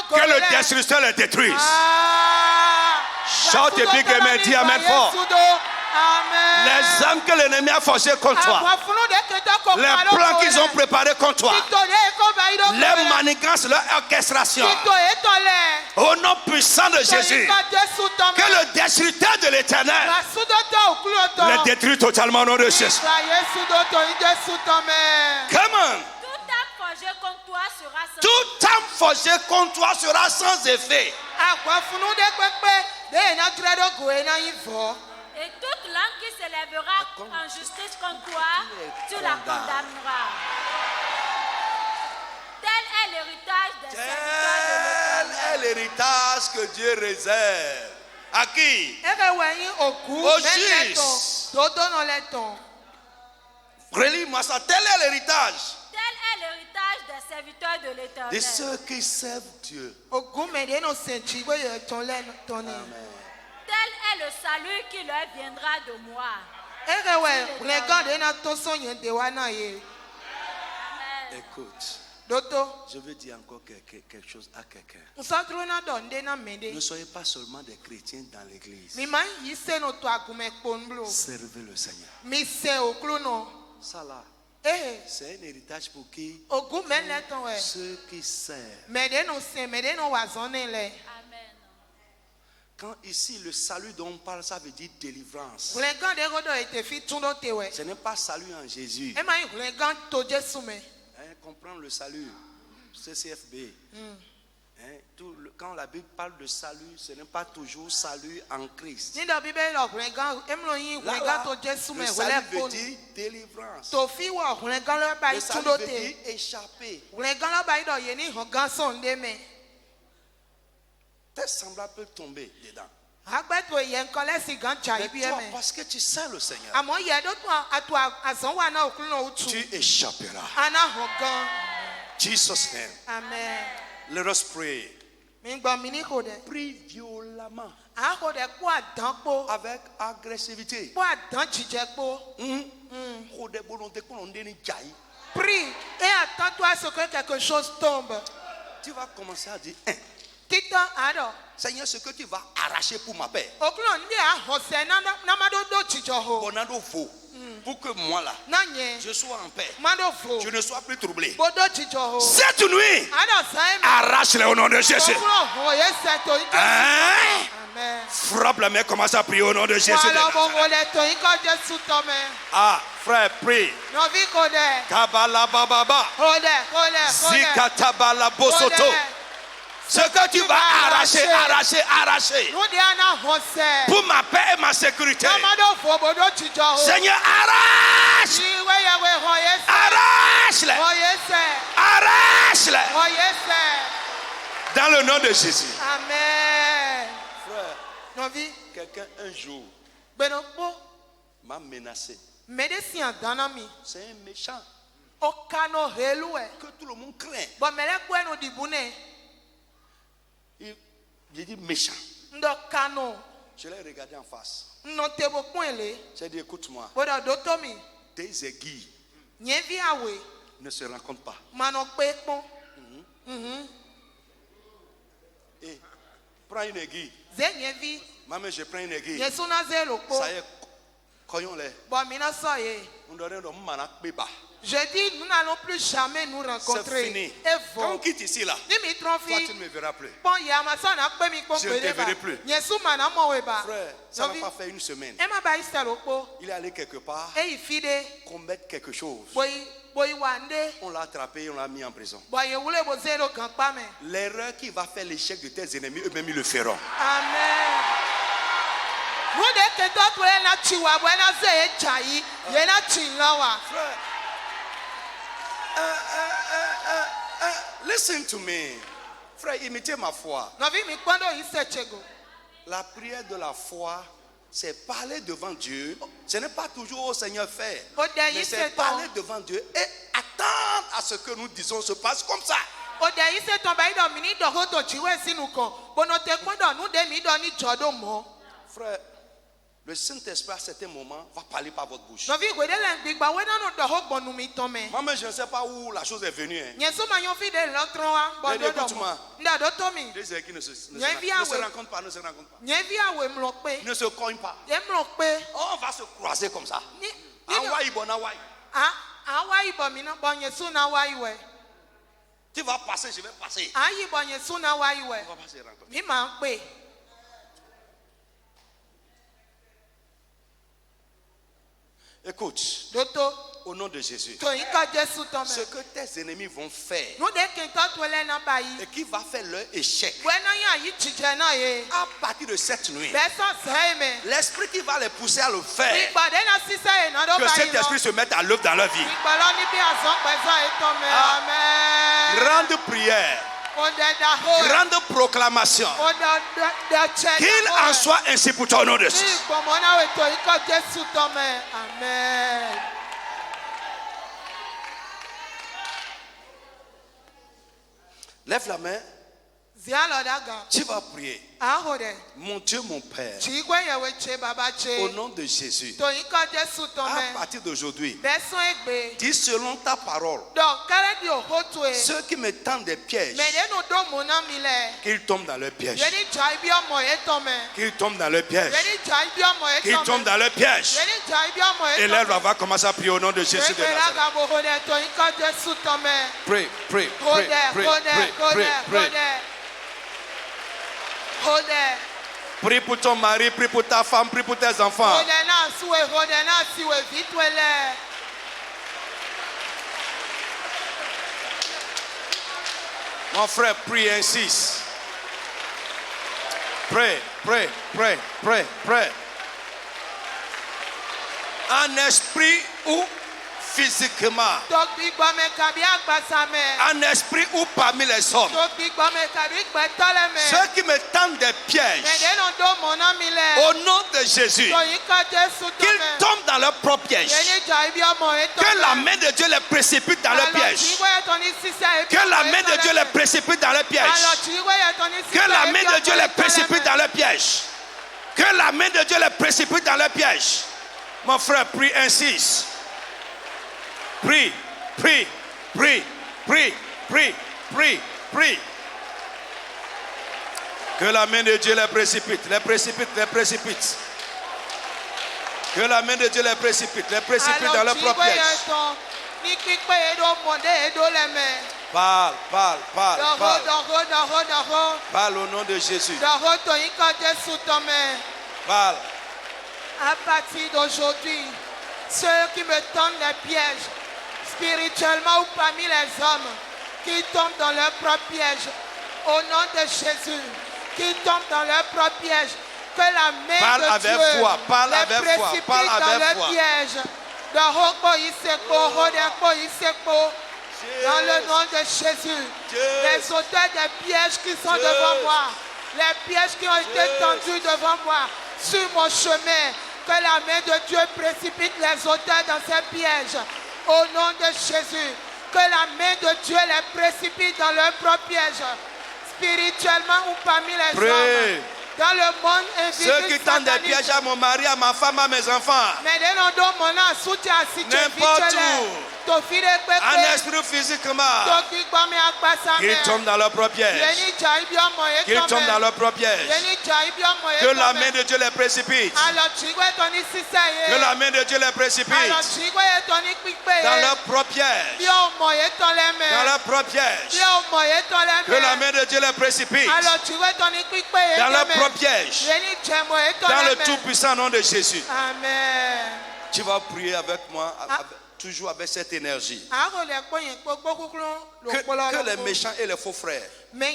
Que le destructeur les détruise. Chante et big amen, dis amen fort. Amen. Les âmes que l'ennemi a forgées contre toi. Les plans qu'ils ont préparés contre toi. Les manigances, leur orchestration. Au nom puissant de Jésus. Que le destructeur de l'éternel les détruit totalement au nom de Jésus. Come on. Toute âme forgée contre toi sera sans effet. Et toute langue qui s'élèvera en justice contre toi, tu la condamneras. Tel est l'héritage des serviteurs de l'Éternel. Tel est l'héritage que Dieu réserve. À qui? Aux justes. Relis-moi ça. Tel est l'héritage. Tel est l'héritage des serviteurs de l'Éternel. De ceux qui servent Dieu. Amen. Tel est le salut qui leur viendra de moi. Écoute, je veux dire encore quelque chose à quelqu'un. Ne soyez pas seulement des chrétiens dans l'église. Servez le Seigneur. Ça là, c'est un héritage pour qui? Ceux qui servent. Quand ici le salut dont on parle, ça veut dire délivrance. Ce n'est pas salut en Jésus. Comprendre le salut, CCFB. Quand la Bible parle de salut, ce n'est pas toujours salut en Christ. Le salut veut dire délivrance. Le salut veut dire échapper. Tes semblables peuvent tomber dedans. Mais toi, parce que tu sais le Seigneur, tu échapperas. Jesus name. Amen. Let us pray. Prie violemment. Avec agressivité. Prie et attends-toi à ce que quelque chose tombe. Tu vas commencer à dire Seigneur, ce que tu vas arracher pour ma paix. Pour que moi là, je sois en paix. Je ne sois plus troublé. Cette nuit, arrache-les au nom de Jésus. Frappe la main, commence à prier au nom de Jésus. Ah, frère, prie. Kabala bababa. Zikatabala bosoto. Ce que tu vas arracher pour ma paix et ma sécurité. Seigneur, arrache-les. Dans le nom de Jésus. Amen. Frère, quelqu'un un jour m'a menacé. C'est un méchant que tout le monde craint. J'ai dit méchant. Je l'ai regardé en face. J'ai dit écoute-moi. Tes aiguilles ne se rencontrent pas. Et prends une aiguille. Maman, je prends une aiguille. Ça y est, cognons-les. On donne un bas. Je dis, nous n'allons plus jamais nous rencontrer. C'est fini. Quand on quitte ici là, toi tu ne me verras plus. Je ne te verrai plus. Frère, ça n'a pas fait une semaine. Il est allé quelque part, commettre quelque chose. On l'a attrapé et on l'a mis en prison. L'erreur qui va faire l'échec de tes ennemis, eux-mêmes ils le feront. Amen. Frère, listen to me. Frère, imitez ma foi. La prière de la foi, c'est parler devant Dieu. Ce n'est pas toujours au Seigneur faire, mais c'est parler devant Dieu et attendre à ce que nous disons se passe comme ça. Frère, Le Saint-Esprit à certains moments va parler par votre bouche. Moi-même, je ne sais pas où la chose est venue. Hein. Écoute-moi. Les ailes qui ne se rencontrent pas, ne se cognent pas. On va se croiser comme ça. Tu vas passer, je vais passer. On va pas se rencontrer. Écoute, au nom de Jésus, ce que tes ennemis vont faire et qui va faire leur échec à partir de cette nuit, l'esprit qui va les pousser à le faire, que cet esprit se mette à l'œuvre dans leur vie. Grande prière, grande proclamation, qu'il en soit ainsi pour toi au nom de Jésus. Amen. Lève la main. Tu vas prier. Mon Dieu, mon Père, au nom de Jésus, à partir d'aujourd'hui, dis selon ta parole, ceux qui me tendent des pièges, qu'ils tombent dans leur piège. Qu'ils tombent dans leur piège. Qu'ils tombent dans leur piège. Et là, on va commencer à prier au nom de Jésus de Nazareth. Pray, pray, pray, pray, pray, pray. Prie pour ton mari, prie pour ta femme, prie pour tes enfants. Mon frère, prie, insiste. Pray, pray, pray, pray, pray. Un esprit ou physiquement, un esprit ou parmi les hommes, ceux qui me tendent des pièges, au nom de Jésus, qu'ils tombent dans leur propre piège, que la main de Dieu les précipite dans leur piège, que la main de Dieu les précipite dans leur piège, que la main de Dieu les précipite dans leur piège, que la main de Dieu les précipite dans leur piège. Mon frère, prie, insiste. Prie, prie, prie, prie, prie, prie, prie. Que la main de Dieu les précipite, les précipite, les précipite. Que la main de Dieu les précipite dans leur propre piège. Parle, parle, parle, parle. Parle au nom de Jésus. Parle. À partir d'aujourd'hui, ceux qui me tendent les pièges, spirituellement ou parmi les hommes, qui tombent dans leur propre piège, au nom de Jésus, qui tombent dans leur propre piège, que la main parle de avec Dieu foi, parle les avec foi, précipite parle dans avec leur foi. piège. Dans le nom de Jésus, les auteurs des pièges qui sont devant moi, les pièges qui ont été tendus devant moi, sur mon chemin, que la main de Dieu précipite les auteurs dans ces pièges. Au nom de Jésus, que la main de Dieu les précipite dans leur propre piège, spirituellement ou parmi les hommes. Dans le monde invisible, ceux qui tendent des pièges à mon mari, à ma femme, à mes enfants, n'importe où, un esprit physiquement, qu'ils tombent dans leur propre piège, qu'ils tombent dans leur propre piège, que la main de Dieu les précipite, que la main de Dieu les précipite dans leur propre piège, dans leur propre piège, que la main de Dieu les précipite dans leur propre piège, dans le tout-puissant nom de Jésus. Amen. Tu vas prier avec moi, toujours avec cette énergie. Que les méchants et les faux frères, les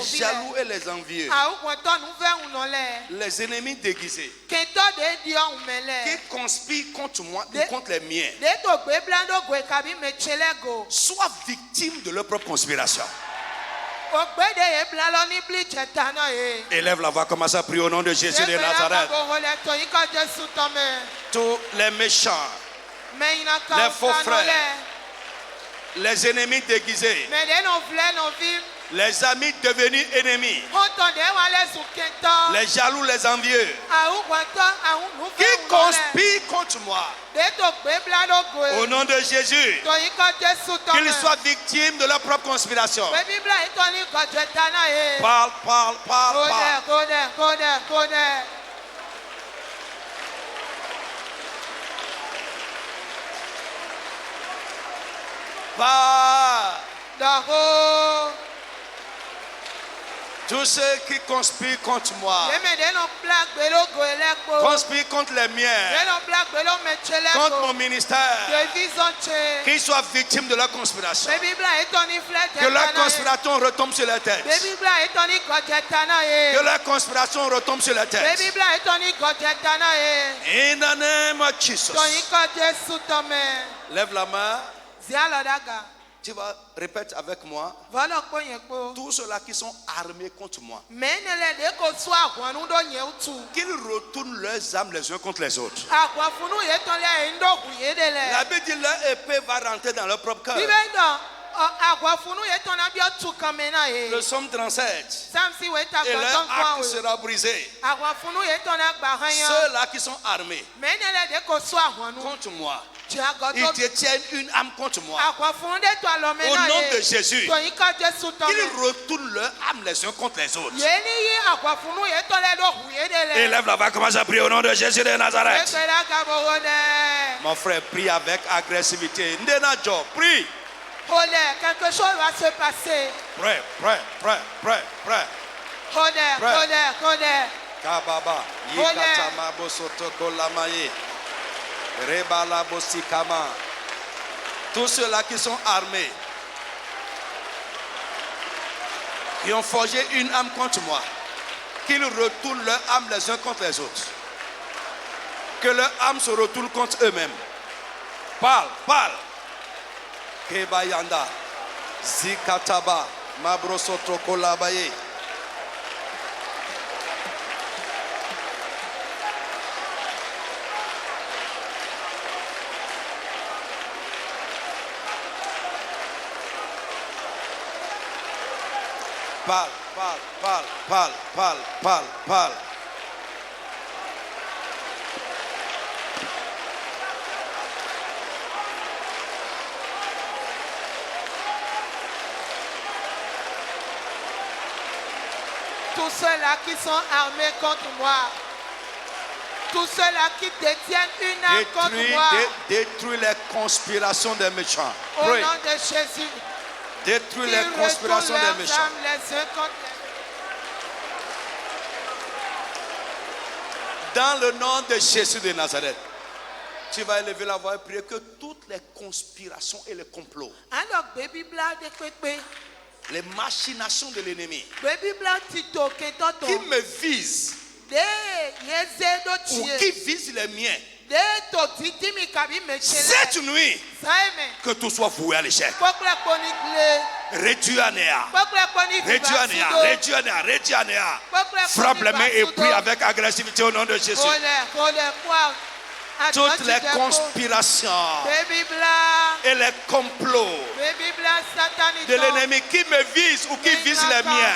jaloux et les envieux, les ennemis déguisés, qui conspirent contre moi ou contre les miens, soient victimes de leur propre conspiration. Élève la voix, commence à prier au nom de Jésus de Nazareth. Tous les méchants, les faux frères, les ennemis déguisés, Les amis devenus ennemis. Les jaloux, les envieux. Qui conspirent contre moi. Au nom de Jésus. Qu'ils soient victimes de leur propre conspiration. Parle, parle, parle, parle. Tous ceux qui conspirent contre moi, conspirent contre les miens, contre mon ministère, qu'ils soient victimes de leur conspiration. Que leur conspiration retombe sur la tête. Que leur conspiration retombe sur la tête. In the name of Jesus. Lève la main. Tu vas répéter avec moi. Tous ceux-là qui sont armés contre moi, qu'ils retournent leurs âmes les uns contre les autres. La Bible dit leur épée va rentrer dans leur propre cœur. Le psaume 37. Et leur arc sera brisé. Ceux-là qui sont armés contre moi, ils détiennent une âme contre moi. Au nom de Jésus, qu'ils retournent leur âme les uns contre les autres. Et lève la voix, commence à prier au nom de Jésus de Nazareth. Mon frère, prie avec agressivité. Ndenajo, prie. Quelque chose va se passer. Prêt, prêt, prêt, prêt, prêt. Kababa, Yikatama Bosotoko Lamaye, Rebala Bosikama. Tous ceux-là qui sont armés, qui ont forgé une âme contre moi, qu'ils retournent leur âme les uns contre les autres. Que leur âme se retourne contre eux-mêmes. Parle, parle. Kebayanda, Zikataba, Mabrosotoko Labaye. Parle, parle, parle, parle, parle, parle, parle. Tous ceux-là qui sont armés contre moi, tous ceux-là qui détiennent une âme contre moi, détruis les conspirations des méchants. Au nom de Jésus, détruis les conspirations des méchants. Dans le nom de Jésus de Nazareth, tu vas élever la voix et prier que toutes les conspirations et les complots, les machinations de l'ennemi qui me visent ou qui visent les miens, cette nuit, que tout soit voué à l'échec. Réduis à néant. Réduis à néant. Réduis à néant. Réduis à néant. Frappe les mains et prie avec agressivité au nom de Jésus. Toutes les conspirations et les complots de l'ennemi qui me visent ou qui visent les miens,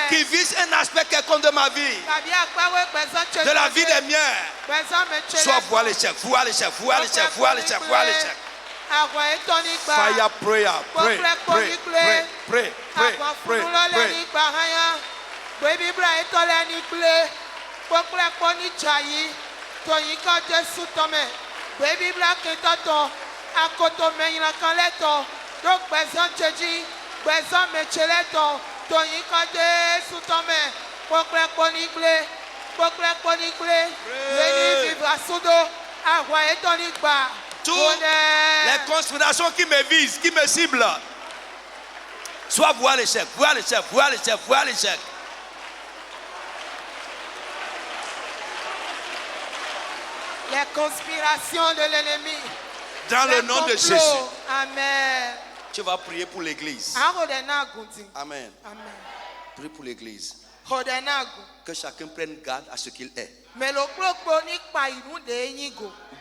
qui visent un aspect quelconque de ma vie, de la vie des miens, soit voué à l'échec, voué à l'échec, voué à l'échec, voué à l'échec, voué à l'échec. Fire prayer, pray, pray, pray, pray, pray, pray, pray. Pokle poni chayi to yika Jesu tome baby black etato akoto menyina kaleto do gbezan cheji gbezan mecheleto to yika Jesu tome pokle poni gle yeni vivra sudo ahwa etoni gba. Toutes les conspirations qui me visent, qui me ciblent, soit voué à l'échec, voué à l'échec, voué à l'échec, voué à l'échec. Les conspirations de l'ennemi. Dans le nom de Jésus. Amen. Tu vas prier pour l'église. Amen. Amen. Prie pour l'église. Que chacun prenne garde à ce qu'il est.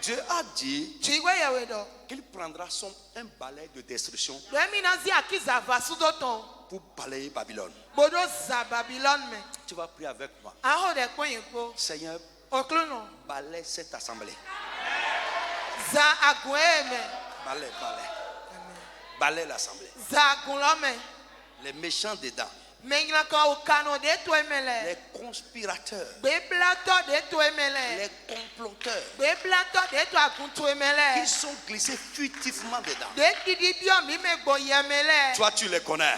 Dieu a dit qu'il prendra un balai de destruction pour balayer Babylone. Tu vas prier avec moi. Seigneur, balaye cette assemblée. Balaye l'assemblée. Les méchants dedans. Les conspirateurs, les comploteurs qui sont glissés fuitivement dedans. Toi, tu les connais.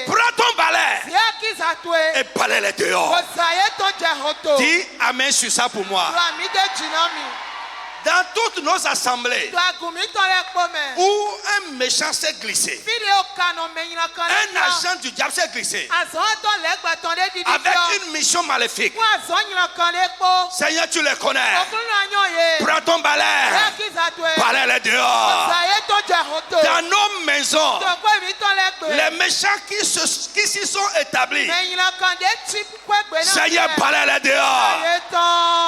Prends ton balai et balaye les dehors. Dis amen sur ça pour moi. Dans toutes nos assemblées où un méchant s'est glissé, un agent du diable s'est glissé avec une mission maléfique, Seigneur, tu les connais. Prends ton balai, balaye les dehors. Dans nos maisons, les méchants qui s'y sont établis, Seigneur, balaye les dehors.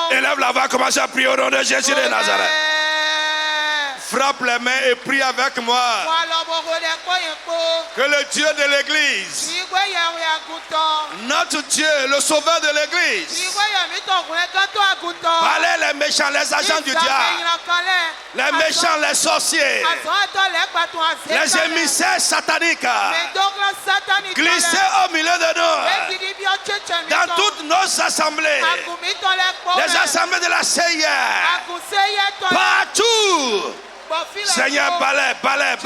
Élève la voix, commence à prier au nom de Jésus de Nazareth. Frappe les mains et prie avec moi. Que le Dieu de l'église, notre Dieu, le sauveur de l'église, balaye les méchants, les agents du diable, les méchants, les sorciers, les émissaires sataniques, glissés au milieu de nous, dans toutes nos assemblées, les assemblées de la CIA, partout. Seigneur, balaye.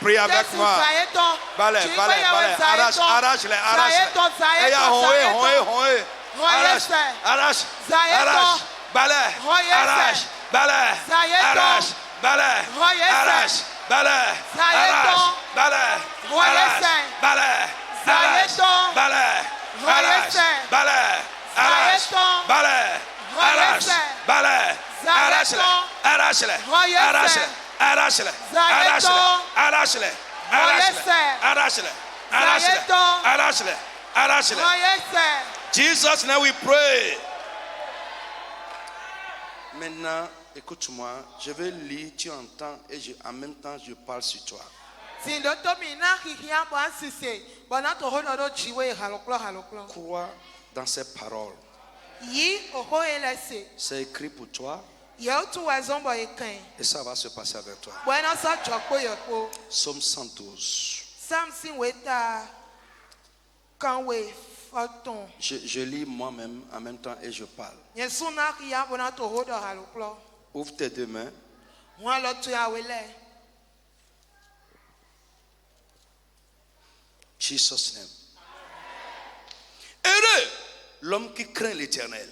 Prie avec moi. Balaye. Arrache-les. Arrache. Balaye. Arrache-les. Jesus, now we pray. Maintenant, écoute-moi, je vais lire, tu entends et en même temps je parle sur toi. Crois dans ces paroles. C'est écrit pour toi. Et ça va se passer avec toi. Psaume 112. Je lis moi-même en même temps et je parle. Ouvre tes deux mains. Jesus' name. Heureux l'homme qui craint l'Éternel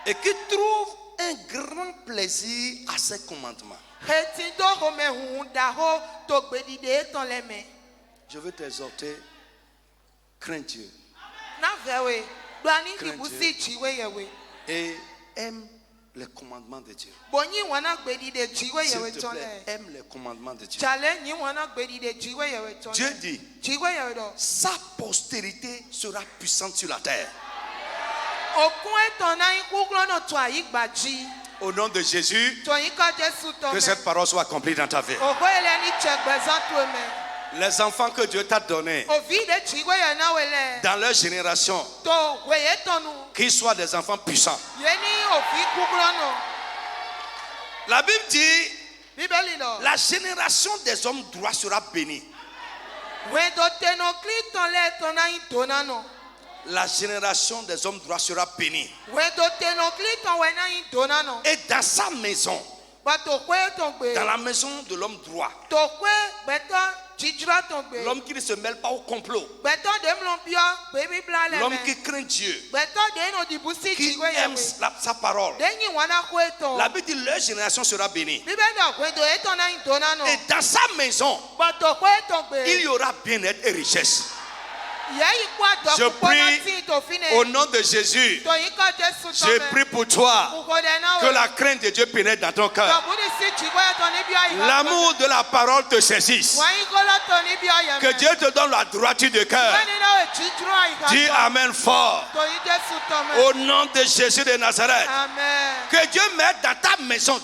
et qui trouve un grand plaisir à ses commandements. Je veux t'exhorter, crains Dieu. Et aime les commandements de Dieu. S'il te plaît, aime les commandements de Dieu. Dieu dit, sa postérité sera puissante sur la terre. Au nom de Jésus, que cette parole soit accomplie dans ta vie. Les enfants que Dieu t'a donnés dans leur génération, qu'ils soient des enfants puissants. La Bible dit, la génération des hommes droits sera bénie. La génération des hommes droits sera bénie. Et dans sa maison, dans la maison de l'homme droit, l'homme qui ne se mêle pas au complot, l'homme qui craint Dieu, qui aime sa parole, la Bible dit leur génération sera bénie. Et dans sa maison, il y aura bien-être et richesse. Je prie au nom de Jésus. Je prie pour toi que la crainte de Dieu pénètre dans ton cœur. L'amour de la parole te saisisse. Que Dieu te donne la droiture de cœur. Dis Amen fort. Au nom de Jésus de Nazareth. Que Dieu mette dans ta maison,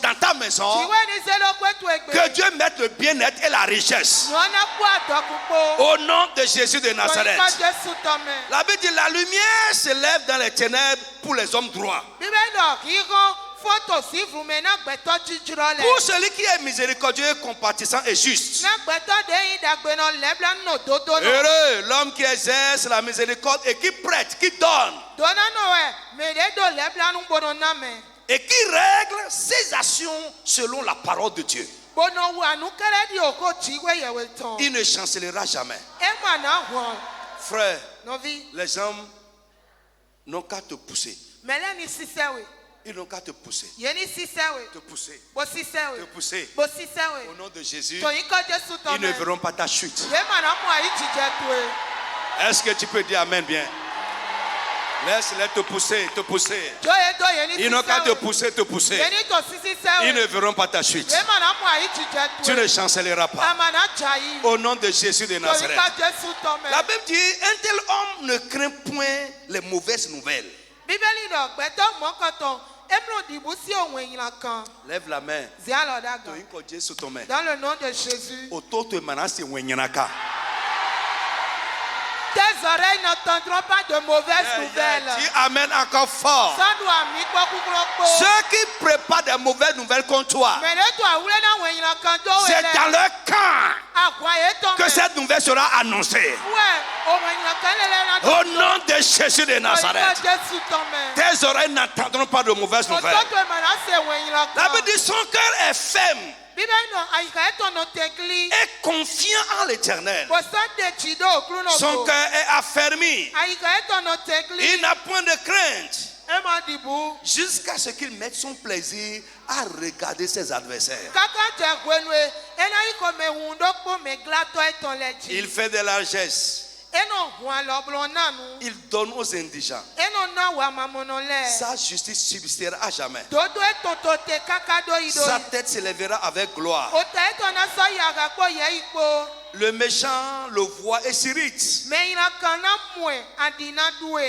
que Dieu mette le bien-être et la richesse. Au nom de Jésus de Nazareth. La Bible dit la lumière se lève dans les ténèbres pour les hommes droits. Pour celui qui est miséricordieux, compatissant et juste. Heureux l'homme qui exerce la miséricorde et qui prête, qui donne. Et qui règle ses actions selon la parole de Dieu. Il ne chancellera jamais. Frère, les hommes n'ont qu'à te pousser. Ils n'ont qu'à te pousser. Te pousser. Te pousser. Au nom de Jésus, ils ne verront pas ta chute. Est-ce que tu peux dire Amen bien? Laisse-les te pousser, te pousser. Ils n'ont qu'à te pousser, te pousser. Ils ne verront pas ta chute. Tu ne chancelleras pas. Au nom de Jésus de Nazareth. La Bible dit, un tel homme ne craint point les mauvaises nouvelles. Lève la main. Dans le nom de Jésus. Tes oreilles n'entendront pas de mauvaises nouvelles. Dis Amen encore fort. Ceux qui préparent des mauvaises nouvelles contre toi, c'est dans leur camp que cette nouvelle sera annoncée. Au nom de Jésus de Nazareth. Tes oreilles n'entendront pas de mauvaises nouvelles. La Bible dit son cœur est ferme et confiant en l'Éternel. Son cœur est affermi. Il n'a point de crainte jusqu'à ce qu'il mette son plaisir à regarder ses adversaires. Il fait de largesse. Il donne aux indigents. Sa justice subsistera à jamais. Sa tête s'élèvera avec gloire. Le méchant le voit et s'irrite.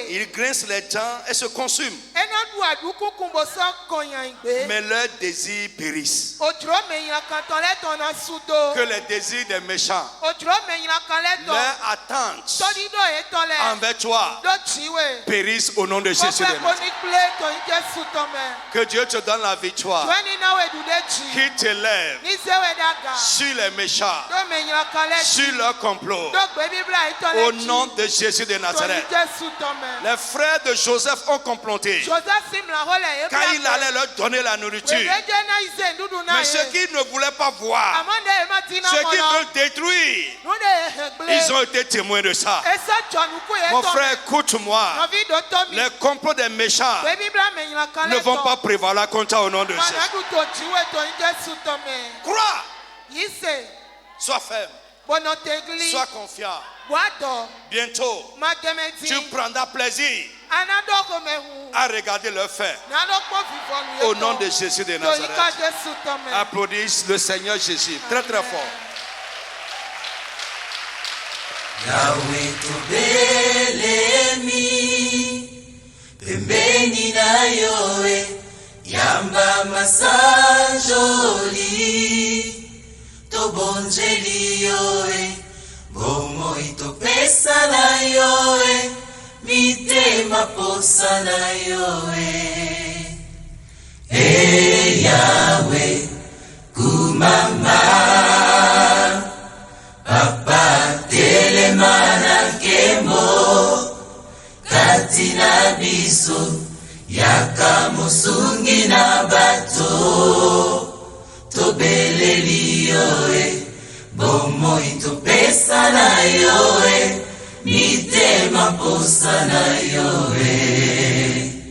Il grince les dents et se consume. Mais leurs désirs périssent. Que les désirs des méchants, leur attente envers toi, périssent au nom de Jésus de Nazareth. Que Dieu te donne la victoire. Qu'il te lève sur les méchants, sur leur complot. Au nom de Jésus de Nazareth. Les frères de Joseph ont comploté quand il allait leur donner la nourriture. Mais ceux qui ne voulaient pas voir, ceux qui veulent détruire, ils ont été témoins de ça. Mon frère, écoute-moi. Les complots des méchants ne vont pas prévaloir contre toi au nom de Jésus. Crois. Sois ferme. Sois confiant. Bientôt, tu prendras plaisir à regarder leurs faits. Au nom de Jésus de Nazareth. Applaudissez le Seigneur Jésus. Très très fort. Nawe tubelemi pembeni na yoe yamba masanjoli tobonjeli yoe bomo itopesa na yoe mitema posa na yoe Yahweh kumama Papa telemana kemo katina biso yakamusungi na bato tobeleli yoe bomo itopesa na yoe mitema posa na yoe